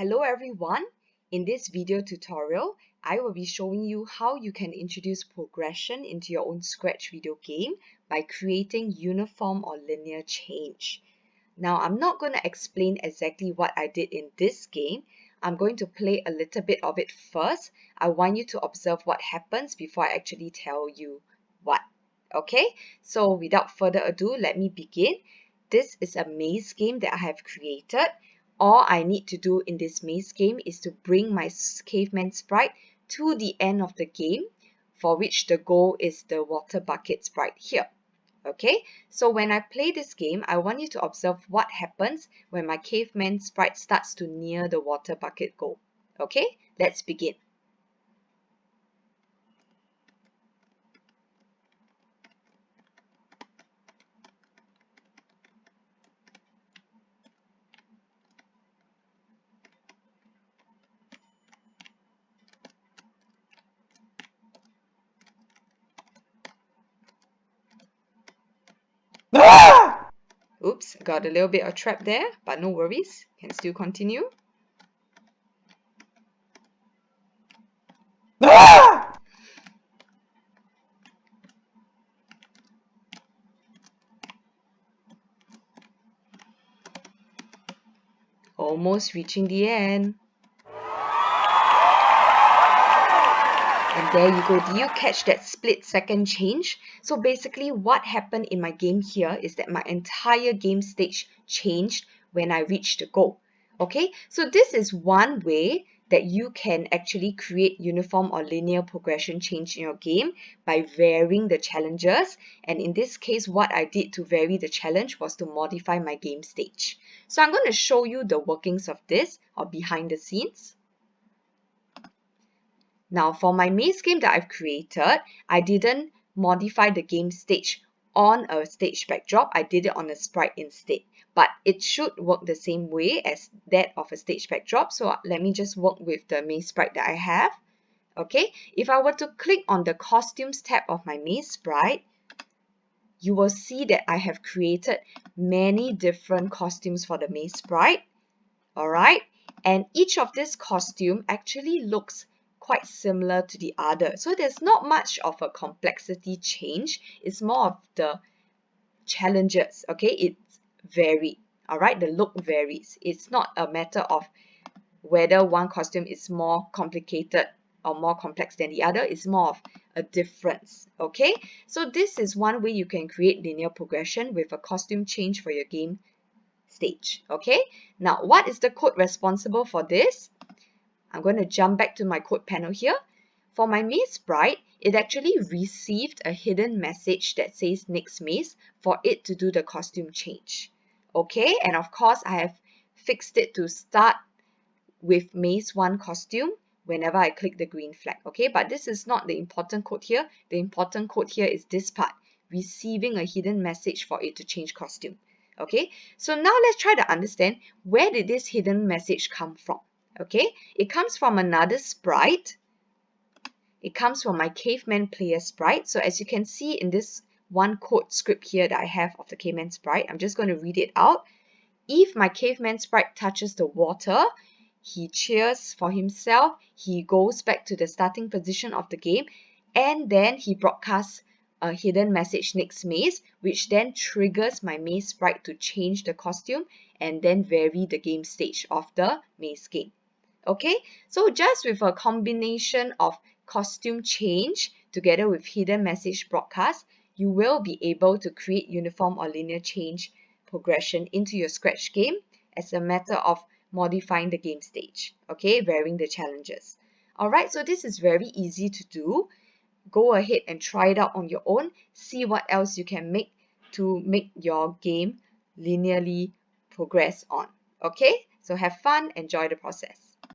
Hello everyone! In this video tutorial, I will be showing you how you can introduce progression into your own Scratch video game by creating uniform or linear change. Now, I'm not going to explain exactly what I did in this game. I'm going to play a little bit of it first. I want you to observe what happens before I actually tell you what. Okay, so without further ado, let me begin. This is a maze game that I have created. All I need to do in this maze game is to bring my caveman sprite to the end of the game, for which the goal is the water bucket sprite here. Okay, so when I play this game, I want you to observe what happens when my caveman sprite starts to near the water bucket goal. Okay, let's begin. Oops, got a little bit of trap there, but no worries, can still continue. Almost reaching the end. And there you go. Do you catch that split second change? So basically what happened in my game here is that my entire game stage changed when I reached the goal. Okay, so this is one way that you can actually create uniform or linear progression change in your game by varying the challenges. And in this case, what I did to vary the challenge was to modify my game stage. So I'm going to show you the workings of this, or behind the scenes. Now, for my maze game that I've created, I didn't modify the game stage on a stage backdrop. I did it on a sprite instead. But it should work the same way as that of a stage backdrop. So let me just work with the maze sprite that I have. Okay, if I were to click on the costumes tab of my maze sprite, you will see that I have created many different costumes for the maze sprite. Alright, and each of this costume actually looks quite similar to the other. So there's not much of a complexity change. It's more of the challenges. Okay, it's varied. Alright, the look varies. It's not a matter of whether one costume is more complicated or more complex than the other. It's more of a difference. Okay, so this is one way you can create linear progression with a costume change for your game stage. Okay, now what is the code responsible for this? I'm going to jump back to my code panel here. For my maze sprite, it actually received a hidden message that says next maze for it to do the costume change. Okay, and of course I have fixed it to start with maze 1 costume whenever I click the green flag. Okay, but this is not the important code here. The important code here is this part, receiving a hidden message for it to change costume. Okay, so now let's try to understand where did this hidden message come from. Okay, it comes from another sprite. It comes from my caveman player sprite. So as you can see in this one code script here that I have of the caveman sprite, I'm just going to read it out. If my caveman sprite touches the water, he cheers for himself, he goes back to the starting position of the game, and then he broadcasts a hidden message next maze, which then triggers my maze sprite to change the costume and then vary the game stage of the maze game. Okay, so just with a combination of costume change together with hidden message broadcast, you will be able to create uniform or linear change progression into your Scratch game as a matter of modifying the game stage, okay, varying the challenges. Alright, so this is very easy to do. Go ahead and try it out on your own. See what else you can make to make your game linearly progress on. Okay, so have fun, enjoy the process.